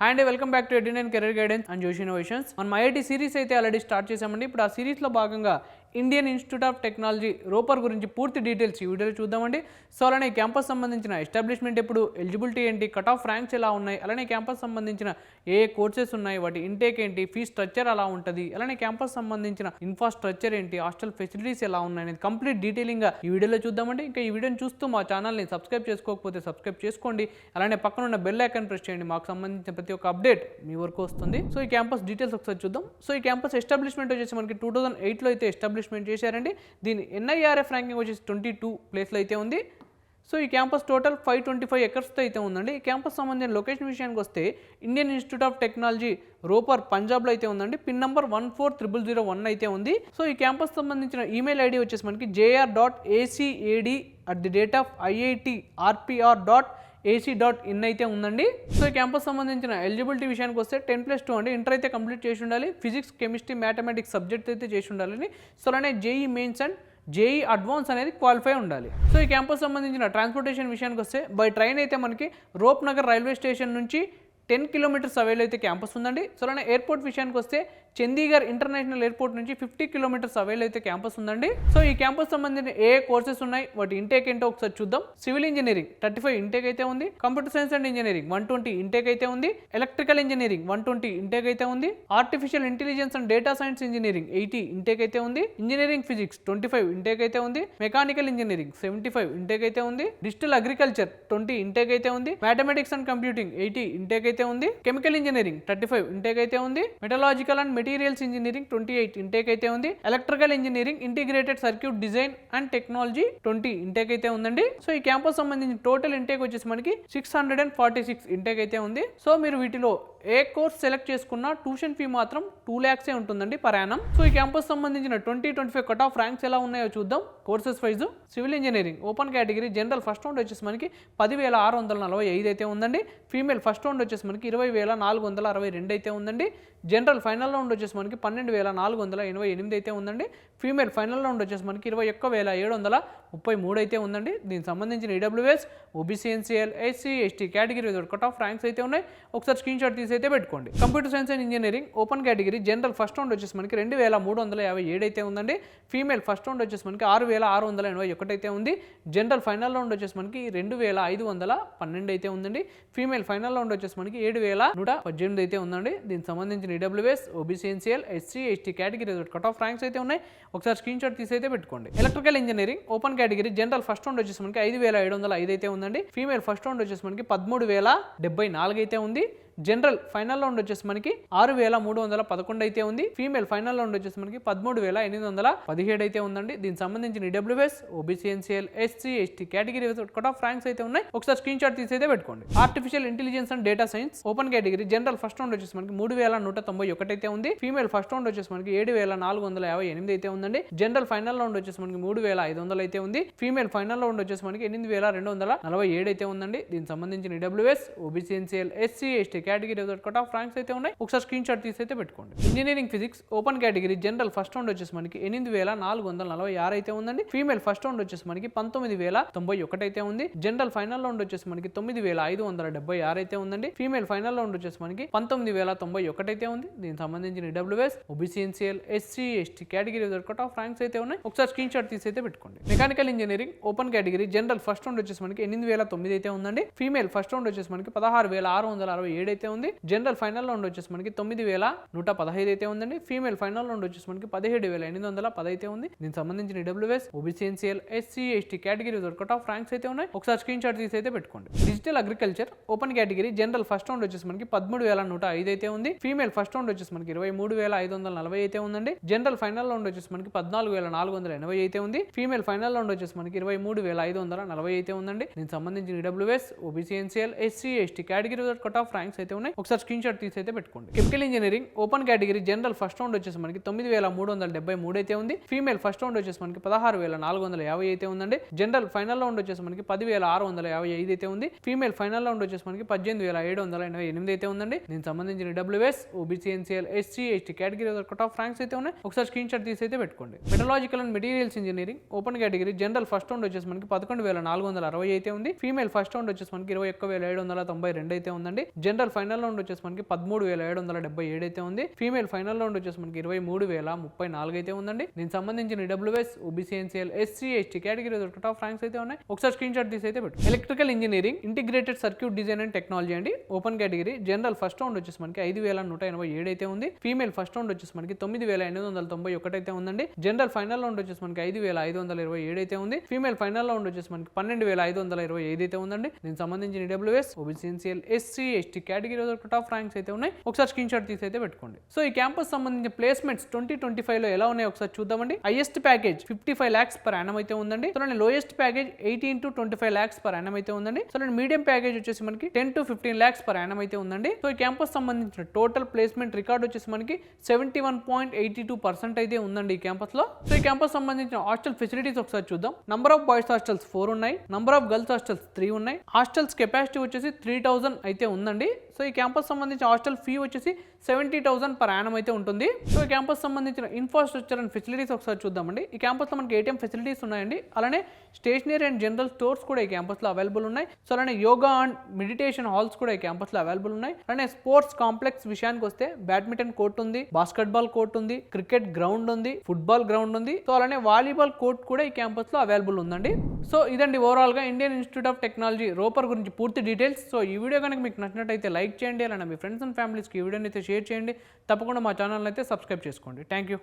And welcome back to Edyun and career guidance and Josh innovations. మనం IIT series అయితే already start చేసామండి. ఇప్పుడు ఆ సిరీస్లో భాగంగా Indian institute of technology Ropar గురించి పూర్తి డీటెయిల్స్ ఈ వీడియోలో చూద్దామండి. సో అలానే క్యాంపస్ సంబంధించిన ఎస్టాబ్లిష్మెంట్ ఎప్పుడు, ఎలిజిబిలిటీ ఏంటి, కట్ ఆఫ్ ర్యాంక్స్ ఎలా ఉన్నాయి, అలానే క్యాంపస్ సంబంధించిన ఏ కోర్సెస్ ఉన్నాయి, వాటి ఇంటేక్ ఏంటి, ఫీ స్ట్రక్చర్ ఎలా ఉంటుంది, అలానే క్యాంపస్ సంబంధించిన ఇన్ఫ్రాస్ట్రక్చర్ ఏంటి, హాస్టల్ ఫెసిలిటీస్ ఎలా ఉన్నాయి అనేది కంప్లీట్ డీటెయిలింగ్గా ఈ వీడియోలో చూద్దామండి. ఇంకా ఈ వీడియోని చూస్తూ మా ఛానల్ని సబ్స్క్రైబ్ చేసుకోకపోతే సబ్స్క్రైబ్ చేసుకోండి. అలానే పక్కన ఉన్న బెల్ ఐకాన్ ప్రెస్ చేయండి. మాకు సంబంధించిన ప్రతి ఒక్క అప్డేట్ మీ వరకు వస్తుంది. సో ఈ క్యాంపస్ డీటెయిల్స్ ఒకసారి చూద్దాం. సో ఈ క్యాంపస్ ఎస్టాబ్లిష్మెంట్ వచ్చేసి మనకి 2008లో అయితే ఎస్టాబ్లిష్మెంట్ చేశారండి. దీని NIRF ర్యాంకింగ్ వచ్చేసి 22 ప్లేస్లో అయితే ఉంది. సో ఈ క్యాంపస్ టోటల్ 525 ఎకర్స్తో అయితే ఉందండి. ఈ క్యాంపస్ సంబంధించిన లొకేషన్ విషయానికి వస్తే Indian institute of technology Ropar పంజాబ్లో అయితే ఉందండి. పిన్ నెంబర్ 14001 అయితే ఉంది. సో ఈ క్యాంపస్ సంబంధించిన ఈమెయిల్ ఐడి వచ్చేసి మనకి jr.acad@IITRPR.ac.in అయితే ఉందండి. సో ఈ క్యాంపస్ సంబంధించిన ఎలిజిబిలిటీ విషయానికి వస్తే 10+2 అండి. ఇంటర్ అయితే కంప్లీట్ చేసి ఉండాలి. ఫిజిక్స్, కెమిస్ట్రీ, మ్యాథమెటిక్స్ సబ్జెక్ట్ అయితే చేసి ఉండాలని. సో అలానే JEE mains and JEE advance అనేది క్వాలిఫై ఉండాలి. సో ఈ క్యాంపస్ సంబంధించిన ట్రాన్స్పోర్టేషన్ విషయానికి వస్తే బై ట్రైన్ అయితే మనకి రోప్ నగర్ రైల్వే స్టేషన్ నుంచి 10 కిలోమీటర్స్ అవేలో అయితే క్యాంపస్ ఉందండి. సో అలానే ఎయిర్పోర్ట్ విషయానికి వస్తే చండీగఢ్ ఇంటర్నేషనల్ ఎయిర్పోర్ట్ నుంచి 50 కిలోమీటర్స్ అవేలో అయితే క్యాంపస్ ఉందండి. సో ఈ క్యాంపస్ సంబంధించిన ఏ కోర్సెస్ ఉన్నాయి, వాటి ఇంటేక్ ఏంటో ఒకసారి చూద్దాం. సివిల్ ఇంజనీరింగ్ 35 ఇంటేక్ అయితే ఉంది. Computer science and engineering 120 intake అయితే ఉంది. ఎలక్ట్రికల్ ఇంజనీరింగ్ 120 ఇంటేక్ అయితే ఉంది. Artificial intelligence and data science engineering 80 intake అయితే ఉంది. ఇంజనీరింగ్ ఫిజిక్స్ 25 ఇంటేక్ అయితే ఉంది. మెకానికల్ ఇంజనీరింగ్ 75 ఇంటేక్ అయితే ఉంది. డిజిటల్ అగ్రికల్చర్ 20 ఇంటేక్ అయితే ఉంది. మ్యాథమెటిక్స్ అండ్ కంప్యూటింగ్ 80 ఇంటేక్ అయితే ఉంది. కెమికల్ ఇంజనీరింగ్ 35 ఇంటేక్ అయితే ఉంది. మెటలాజికల్ అండ్ మెటీరియల్స్ ఇంజనీరింగ్ 28 ఇంటేక్ అయితే ఉంది. Electrical engineering integrated circuit design and technology 20 intake అయితే ఉందండి. సో ఈ క్యాంపస్ సంబంధించిన టోటల్ ఇంటేక్ వచ్చేసి మనకి 646 ఇంటేక్ అయితే ఉంది. సో మీరు వీటిలో ఏ కోర్స్ సెలెక్ట్ చేసుకున్నా ట్యూషన్ ఫీ మాత్రం 2 lakhs ఉంటుందండి పర్ యానం. సో ఈ క్యాంపస్ సంబంధించిన 2025 కట్ ఆఫ్ ర్యాంక్స్ ఎలా ఉన్నాయో చూద్దాం. Courses wise civil engineering open category general first round వచ్చేసి మనకి 10,645 అయితే ఉందండి. ఫీమేల్ ఫస్ట్ రౌండ్ వచ్చేసి మనకి 20,462 అయితే ఉందండి. జనరల్ ఫైనల్ రౌండ్ వచ్చేసి మనకి 12,488 అయితే ఉందండి. ఫీమేల్ ఫైనల్ రౌండ్ వచ్చేసి మనకి 21,733 అయితే ఉందండి. దీనికి సంబంధించిన EWS, OBC, NCL, SC, ST category cut off ranks అయితే ఉన్నాయి. ఒకసారి స్క్రీన్ షాట్ తీసి అయితే పెట్టుకోండి. Computer science and engineering open category general first round వచ్చేసి మనకి 2,357 అయితే ఉందండి. ఫీమేల్ ఫస్ట్ రౌండ్ వచ్చేసి మనకి 6,681 అయితే ఉంది. జనరల్ ఫైనల్ రౌండ్ వచ్చేసి మనకి 2,512 అయితే ఉందండి. ఫీమేల్ ఫైనల్ రౌండ్ వచ్చేసి మనకి 7,118 అయితే ఉందండి. దీనికి సంబంధించిన EWS, OBC, NCL, SC, ST category cut off ranks అయితే ఉన్నాయి. ఒకసారి స్క్రీన్ షాట్ తీసి అయితే పెట్టుకోండి. Electrical engineering open category general first round వచ్చేసి మనకి 5,705 అయితే ఉందండి. ఫీమేల్ ఫస్ట్ రౌండ్ వచ్చేసి మనకి 13,074 అయితే ఉంది. జనరల్ ఫైనల్ రౌండ్ వచ్చేసి మనకి 6,311 అయితే ఉంది. ఫీమేల్ ఫైనల్ రౌండ్ వచ్చేసి మనకి 13,817 అయితే ఉందండి. దీనికి సంబంధించిన EWS, OBC, NCL, SC, ST category cut off ranks అయితే ఉన్నాయి. ఒకసారి స్క్రీన్ షాట్ తీసి అయితే పెట్టుకోండి. Artificial intelligence and data science open category general first round వచ్చేసి మనకి 3,191 అయితే ఉంది. ఫీమేల్ ఫస్ట్ రౌండ్ వచ్చేసి మనకి 7,458 అయితే ఉందండి. జనరల్ ఫైనల్ రౌండ్ వచ్చేసి మనకి 3,500 అయితే ఉంది. ఫీమేల్ ఫైనల్ రౌండ్ వచ్చేసి మనకి 8,247 అయితే ఉందండి. దీనికి సంబంధించిన EWS, OBC, NCL, SC, ST category cut off ranks అయితే ఉన్నాయి. ఒకసారి స్క్రీన్ షాట్ తీసి అయితే పెట్టుకోండి. Engineering physics open category general first round వచ్చేసి మనకి 8,446 అయితే ఉందండి. ఫీమేల్ ఫస్ట్ రౌండ్ వచ్చేసి మనకి 19,091 అయితే ఉంది. జనరల్ ఫైనల్ రౌండ్ వచ్చేసి మనకి 9,576 అయితే ఉందండి. ఫీమేల్ ఫైనల్ రౌండ్ వచ్చేసి మనకి 19,091 అయితే ఉంది. దీనికి సంబంధించిన EWS, OBC, NCL, SC, ST category cut off ranks అయితే ఉన్నాయి. ఒకసారి స్క్రీన్ షాట్ తీసి అయితే పెట్టుకోండి. Mechanical engineering open category general first round వచ్చేసి మనకి 8,009 అయితే ఉందండి. ఫీమేల్ ఫస్ట్ రౌండ్ వచ్చేసి మనకి 16,667 అయితే ఉంది. జనరల్ ఫైనల్ రౌండ్ వచ్చేసి మనకి 9,115 అయితే ఉందండి. ఫీమేల్ ఫైనల్ రౌండ్ వచ్చేసి మనకి 17,810 అయితే ఉంది. దీనికి సంబంధించిన EWS, OBC, NCL, SC, ST category cut off ranks అయితే ఉన్నాయి. ఒకసారి స్క్రీన్ షాట్ తీసి అయితే పెట్టుకోండి. Digital agriculture open category general first round వచ్చేసి మనకి 13,105 అయితే ఉంది. ఫీమేల్ ఫస్ట్ రౌండ్ వచ్చేసి మనకి 23,540 అయితే ఉందండి. జనరల్ ఫైనల్ రౌండ్ వచ్చేసి మనకి 14,480 అయితే ఉంది. ఫీమేల్ ఫైనల్ రౌండ్ వచ్చేసి మనకి 23,540 అయితే ఉందండి. దీనికి సంబంధించిన EWS, OBC, NCL, SC, ST category cut off ranks అయితే ఉన్నాయి. ఒకసారి స్క్రీన్ షాట్ తీసి అయితే పెట్టుకోండి. Chemical engineering open category general first round వచ్చేసి మనకి 9,373 అయితే ఉంది. ఫీమేల్ ఫస్ట్ రౌండ్ వచ్చేసి మనకి 16,450 అయితే ఉందండి. జనరల్ ఫైనల్ రౌండ్ వచ్చేసి మనకి 10,655 అయితే ఉంది. ఫీమేల్ ఫైనల్ రౌండ్ వచ్చేసి మనకి 18,788 అయితే ఉందండి. దీనికి సంబంధించిన EWS, OBC, NCL, SC, ST category cut off ranks అయితే ఉన్నాయి. ఒకసారి స్క్రీన్ షాట్ తీసి అయితే పెట్టుకోండి. మెటలాజికల్ and materials engineering open category general first round వచ్చేసి మనకి 11,460 అయితే ఉంది. ఫీమేల్ ఫస్ట్ రౌండ్ వచ్చేసి మనకి 21,792 అయితే ఉందండి. జనరల్ ఫైనల్ రౌండ్ వచ్చేసి మనకి 13,777 అయితే ఉంది. ఫీమేల్ ఫైనల్ రౌండ్ వచ్చేసి మనకి 23,034 అయితే ఉందండి. దీనికి సంబంధించిన EWS, OBC, NCL, SC, ST category cut off ranks అయితే ఉన్నాయి. ఒకసారి స్క్రీన్ షాట్ తీసి అయితే పెట్టు. Electrical engineering integrated circuit design and technology అండి. Open category general first round వచ్చేసి మనకి 5,187 అయితే ఉంది. ఫీమేల్ ఫస్ట్ రౌండ్ వచ్చేసి మనకి 9,891 అయితే ఉందండి. జనరల్ ఫైనల్ రౌండ్ వచ్చేసి మనకి 5,527 అయితే ఉంది. ఫీమేల్ ఫైనల్ రౌండ్ వచ్చేసి మనకి 12,525 అయితే ఉందండి. దీనికి సంబంధించిన EWS, OBC, NCL, SC, ST category cut off ranks అయితే ఉన్నాయి. ఒకసారి స్క్రీన్ షాట్ తీసి అయితే పెట్టుకోండి. సో ఈ క్యాంపస్ సంబంధించిన ప్లేస్మెంట్స్ 2025 లో ఎలా ఉన్నాయో ఒకసారి చూద్దామండి. Highest package 55 lakhs per annum అయితే ఉందండి. So lowest package 18 to 25 lakhs per annum అయితే ఉందండి. సో మీడియం ప్యాకేజ్ వచ్చేసి మనకి 10 to 15 lakhs per annum అయితే ఉందండి. సో ఈ క్యాంపస్ సంబంధించిన టోటల్ ప్లేస్మెంట్ రికార్డ్ వచ్చేసి మనకి 71.82% అయితే ఉందండి ఈ క్యాంపస్ లో. సో ఈ క్యాంపస్ సంబంధించిన హాస్టల్ ఫెసిలిటీస్ ఒకసారి చూద్దాం. నంబర్ ఆఫ్ బాయ్స్ హాస్టల్స్ 4 ఉన్నాయి. నంబర్ ఆఫ్ గర్ల్స్ హాస్టల్స్ 3 ఉన్నాయి. హాస్టల్స్ కెపాసిటీ వచ్చేసి 3,000 అయితే ఉందండి. సో ఈ క్యాంపస్ సంబంధించిన హాస్టల్ ఫీ వచ్చేసి 70,000 per annum అయితే ఉంటుంది. సో ఈ క్యాంపస్ సంబంధించిన ఇన్ఫ్రాస్ట్రక్చర్ అండ్ ఫెసిలిటీస్ ఒకసారి చూద్దామండి. ఈ క్యాంపస్ లో మనకి ATM ఫెసిలిటీస్ ఉన్నాయండి. అలానే స్టేషనరీ అండ్ జనరల్ స్టోర్స్ కూడా ఈ క్యాంపస్ లో అవైలబుల్ ఉన్నాయి. సో అలానే యోగా అండ్ మెడిటేషన్ హాల్స్ కూడా ఈ క్యాంపస్ లో అవైలబుల్ ఉన్నాయి. అలానే స్పోర్ట్స్ కాంప్లెక్స్ విషయానికి వస్తే బ్యాడ్మింటన్ కోర్ట్ ఉంది, బాస్కెట్బాల్ కోర్ట్ ఉంది, క్రికెట్ గ్రౌండ్ ఉంది, ఫుట్బాల్ గ్రౌండ్ ఉంది. సో అలానే వాలీబాల్ కోర్ట్ కూడా ఈ క్యాంపస్ లో అవైలబుల్ ఉందండి. సో ఇదండి ఓవరాల్ గా Indian institute of technology Ropar గురించి పూర్తి డీటెయిల్స్. సో ఈ వీడియో కనుక మీకు నచ్చినట్టయితే లైక్ చేయండి. అలానే మీ ఫ్రెండ్స్ అండ్ ఫ్యామిలీస్కి ఈ వీడియోని అయితే షేర్ చేయండి. తప్పకుండా మా ఛానల్ అయితే సబ్స్క్రైబ్ చేసుకోండి. Thank you.